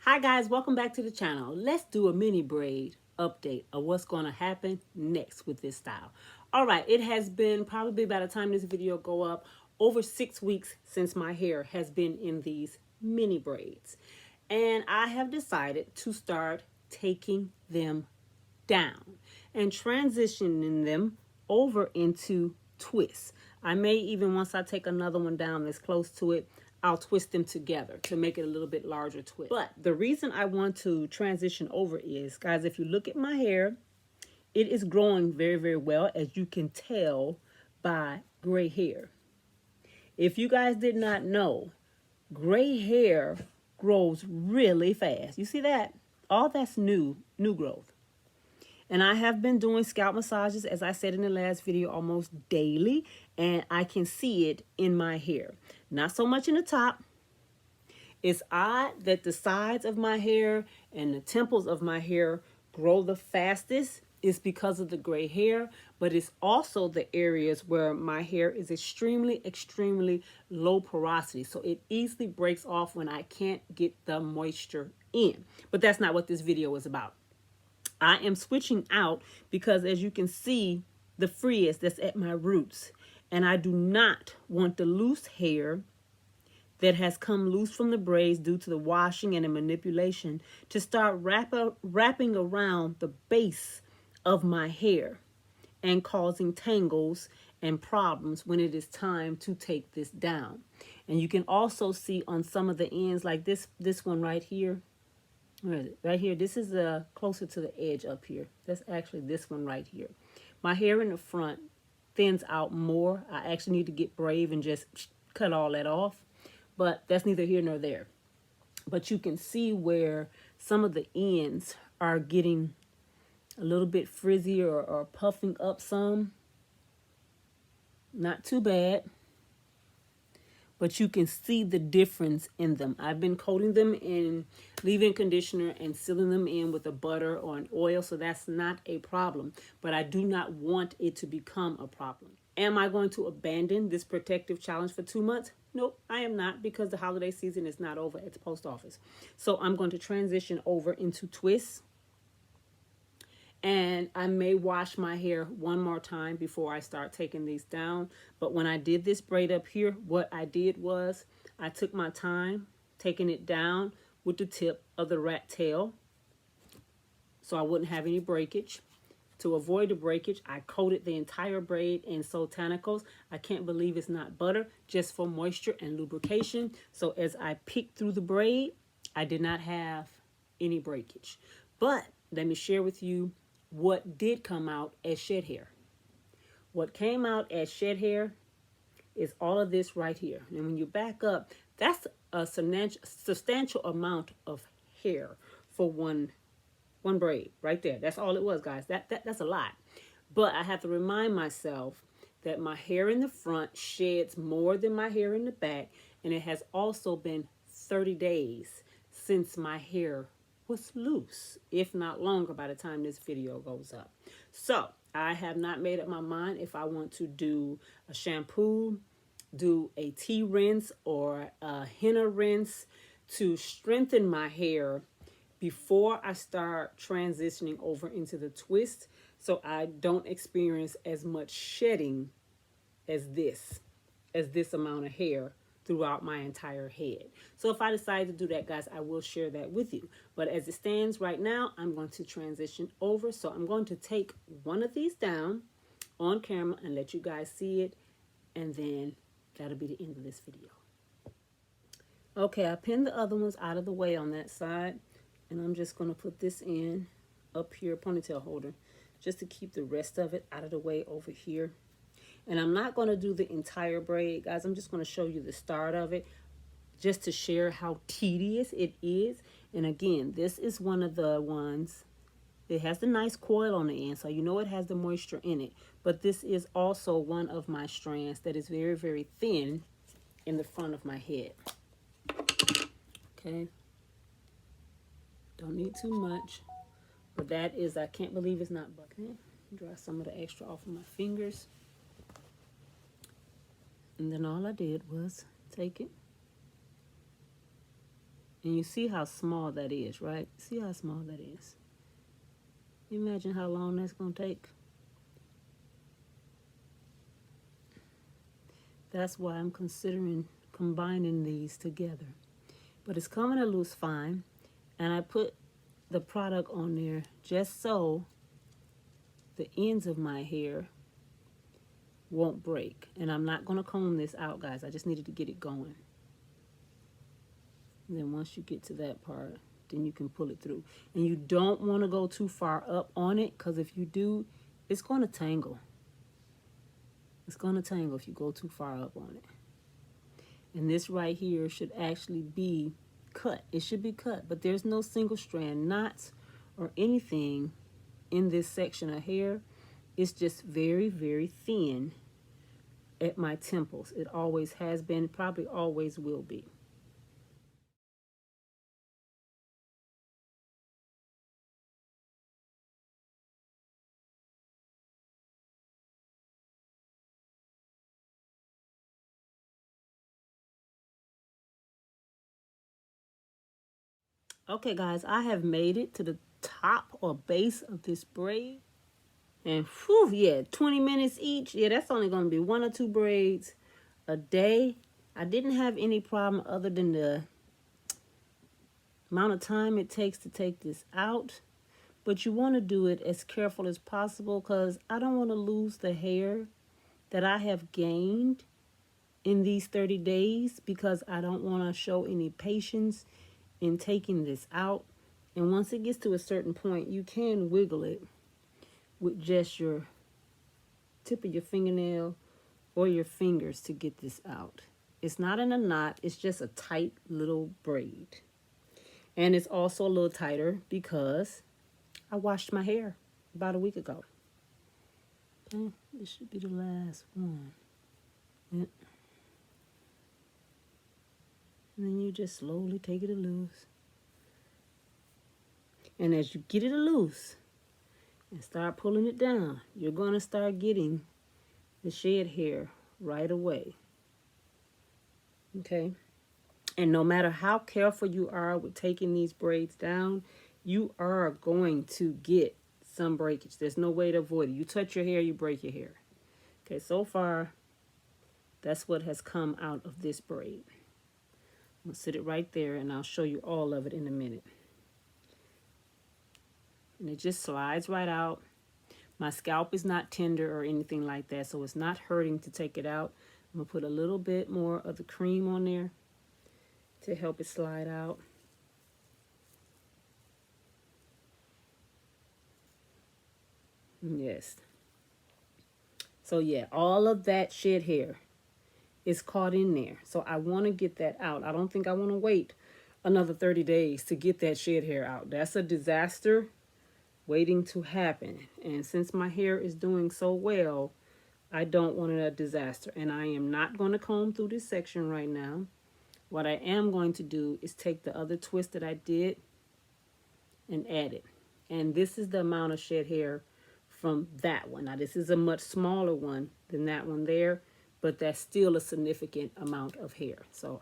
Hi guys, welcome back to the channel. Let's do a mini braid update of what's going to happen next with this style. All right, it has been probably by the time this video go up over 6 weeks since my hair has been in these mini braids. And I have decided to start taking them down and transitioning them over into twists. I may even, once I take another one down that's close to it, I'll twist them together to make it a little bit larger twist. But the reason I want to transition over is, guys, if you look at my hair, it is growing very, very well, as you can tell by gray hair. If you guys did not know, gray hair grows really fast. You see that? All that's new growth. And I have been doing scalp massages, as I said in the last video, almost daily. And I can see it in my hair. Not so much in the top. It's odd that the sides of my hair and the temples of my hair grow the fastest. It's because of the gray hair. But it's also the areas where my hair is extremely, extremely low porosity. So it easily breaks off when I can't get the moisture in. But that's not what this video is about. I am switching out because, as you can see, the frizz that's at my roots. And I do not want the loose hair that has come loose from the braids due to the washing and the manipulation to start wrapping around the base of my hair and causing tangles and problems when it is time to take this down. And you can also see on some of the ends, like this one right here. Where is it? Right here. This is closer to the edge up here. That's actually this one right here. My hair in the front thins out more. I actually need to get brave and just cut all that off. But that's neither here nor there. But you can see where some of the ends are getting a little bit frizzy or puffing up some. Not too bad. But you can see the difference in them. I've been coating them in leave-in conditioner and sealing them in with a butter or an oil, so that's not a problem. But I do not want it to become a problem. Am I going to abandon this protective challenge for 2 months? Nope, I am not, because the holiday season is not over at the post office. So I'm going to transition over into twists. And I may wash my hair one more time before I start taking these down. But when I did this braid up here, what I did was I took my time taking it down with the tip of the rat tail so I wouldn't have any breakage. To avoid the breakage, I coated the entire braid in Soultanicals. I can't believe it's not butter, just for moisture and lubrication. So as I picked through the braid, I did not have any breakage. But let me share with you what did come out as shed hair. What came out as shed hair is all of this right here. And when you back up, that's a substantial amount of hair for one braid right there. That's all it was, guys. That's a lot. But I have to remind myself that my hair in the front sheds more than my hair in the back, and it has also been 30 days since my hair was loose, if not longer by the time this video goes up. So I have not made up my mind if I want to do a shampoo, do a tea rinse, or a henna rinse to strengthen my hair before I start transitioning over into the twist, so I don't experience as much shedding as this amount of hair throughout my entire head. So if I decide to do that, guys, I will share that with you. But as it stands right now, I'm going to transition over. So I'm going to take one of these down on camera and let you guys see it. And then that'll be the end of this video. Okay, I pinned the other ones out of the way on that side. And I'm just going to put this in up here, ponytail holder, just to keep the rest of it out of the way over here. And I'm not going to do the entire braid, guys. I'm just going to show you the start of it just to share how tedious it is. And again, this is one of the ones. It has the nice coil on the end, so you know it has the moisture in it. But this is also one of my strands that is very, very thin in the front of my head. Okay. Don't need too much. But that is, I can't believe it's not butter. Okay. Dry some of the extra off of my fingers. And then all I did was take it And you see how small that is, right? See how small that is. Imagine how long that's going to take. That's why I'm considering combining these together. But it's coming to loose fine. And I put the product on there just so the ends of my hair won't break. And I'm not going to comb this out, guys. I just needed to get it going. And then once you get to that part, then you can pull it through. And you don't want to go too far up on it, because if you do, it's going to tangle. It's going to tangle if you go too far up on it. And this right here should actually be cut. It should be cut, but there's no single strand knots or anything in this section of hair. It's just very, very thin at my temples. It always has been, probably always will be. Okay, guys, I have made it to the top or base of this braid. And whew, yeah, 20 minutes each. Yeah, that's only going to be 1 or 2 braids a day. I didn't have any problem other than the amount of time it takes to take this out. But you want to do it as careful as possible, because I don't want to lose the hair that I have gained in these 30 days, because I don't want to show any patience in taking this out. And once it gets to a certain point, you can wiggle it with just your tip of your fingernail or your fingers to get this out. It's not in a knot, it's just a tight little braid. And it's also a little tighter because I washed my hair about a week ago. Okay, this should be the last one. Yep. And then you just slowly take it loose. And as you get it loose and start pulling it down, you're going to start getting the shed hair right away. Okay? And no matter how careful you are with taking these braids down, you are going to get some breakage. There's no way to avoid it. You touch your hair, you break your hair. Okay, so far, that's what has come out of this braid. I'm going to sit it right there, and I'll show you all of it in a minute. And it just slides right out. My scalp is not tender or anything like that, so it's not hurting to take it out. I'm going to put a little bit more of the cream on there to help it slide out. Yes. So yeah, all of that shed hair is caught in there. So I want to get that out. I don't think I want to wait another 30 days to get that shed hair out. That's a disaster waiting to happen. And since my hair is doing so well, I don't want a disaster. And I am not going to comb through this section right now. What I am going to do is take the other twist that I did and add it. And this is the amount of shed hair from that one. Now this is a much smaller one than that one there, but that's still a significant amount of hair. So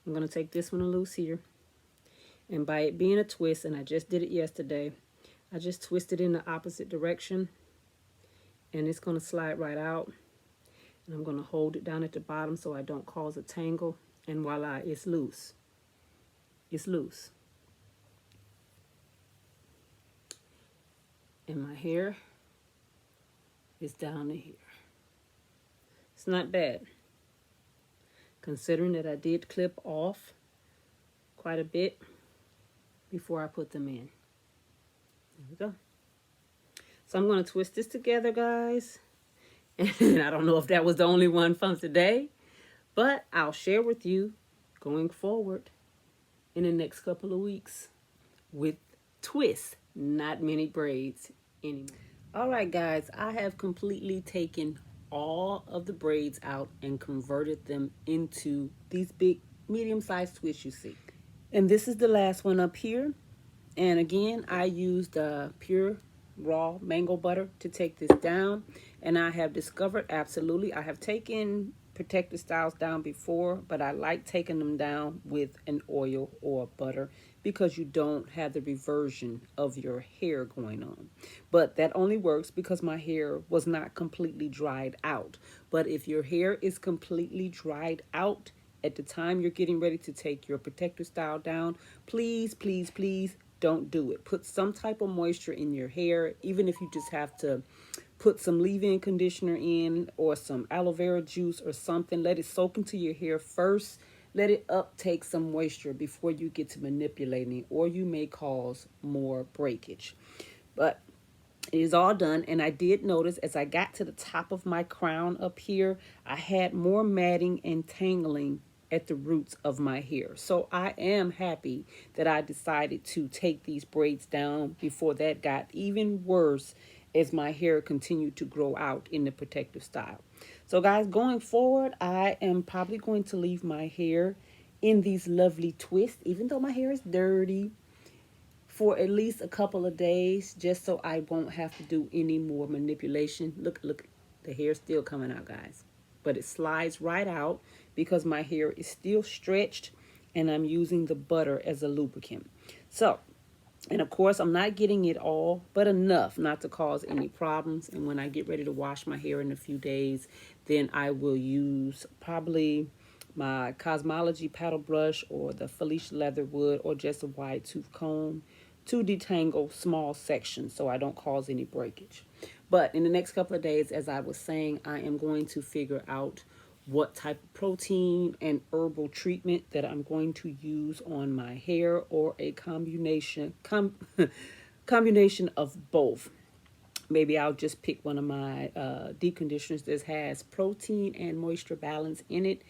I'm going to take this one loose here. And by it being a twist, and I just did it yesterday, I just twisted in the opposite direction. And it's going to slide right out. And I'm going to hold it down at the bottom so I don't cause a tangle. And voila, it's loose. It's loose. And my hair is down to here. It's not bad, considering that I did clip off quite a bit before I put them in. There we go. So I'm going to twist this together, guys. And I don't know if that was the only one from today, but I'll share with you going forward in the next couple of weeks with twists, not many braids anymore. All right, guys, I have completely taken all of the braids out and converted them into these big medium-sized twists you see. And this is the last one up here. And again, I used pure raw mango butter to take this down. And I have discovered, absolutely, I have taken protective styles down before, but I like taking them down with an oil or butter because you don't have the reversion of your hair going on. But that only works because my hair was not completely dried out. But if your hair is completely dried out at the time you're getting ready to take your protective style down, please, please, please don't do it. Put some type of moisture in your hair, even if you just have to put some leave-in conditioner in or some aloe vera juice or something. Let it soak into your hair first. Let it uptake some moisture before you get to manipulating, or you may cause more breakage. But it is all done, and I did notice as I got to the top of my crown up here, I had more matting and tangling at the roots of my hair. So I am happy that I decided to take these braids down before that got even worse as my hair continued to grow out in the protective style. So guys, going forward, I am probably going to leave my hair in these lovely twists, even though my hair is dirty, for at least a couple of days, just so I won't have to do any more manipulation. Look, the hair's still coming out, guys. But it slides right out because my hair is still stretched and I'm using the butter as a lubricant. So, and of course, I'm not getting it all, but enough not to cause any problems. And when I get ready to wash my hair in a few days, then I will use probably my Cosmology paddle brush or the Felicia Leatherwood or just a wide tooth comb to detangle small sections so I don't cause any breakage. But in the next couple of days, as I was saying, I am going to figure out what type of protein and herbal treatment that I'm going to use on my hair, or a combination combination of both. Maybe I'll just pick one of my deep conditioners that has protein and moisture balance in it,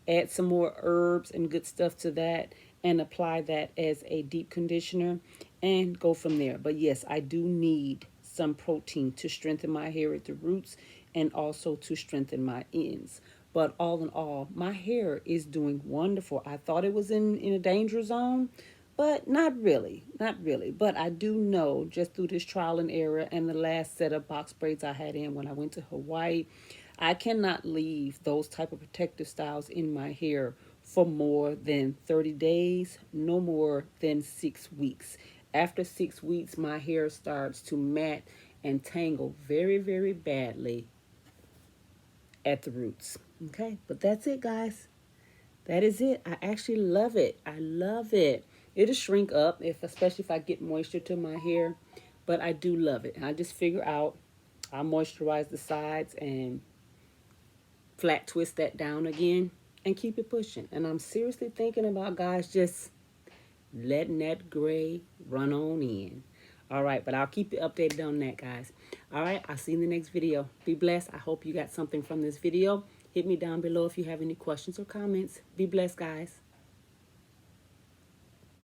add some more herbs and good stuff to that, and apply that as a deep conditioner and go from there. But yes, I do need some protein to strengthen my hair at the roots and also to strengthen my ends. But all in all, my hair is doing wonderful. I thought it was in a danger zone, but not really, not really. But I do know, just through this trial and error and the last set of box braids I had in when I went to Hawaii, I cannot leave those type of protective styles in my hair for more than 30 days, no more than 6 weeks. After 6 weeks, my hair starts to mat and tangle very, very badly at the roots. Okay, but that's it, guys. That is it. I actually love it. I love it. It'll shrink up, especially if I get moisture to my hair, but I do love it. And I just figure out I'll moisturize the sides and flat twist that down again and keep it pushing. And I'm seriously thinking about, guys, just letting that gray run on in. All right, but I'll keep you updated on that, guys. All right, I'll see you in the next video. Be blessed. I hope you got something from this video. Hit me down below if you have any questions or comments. Be blessed, guys.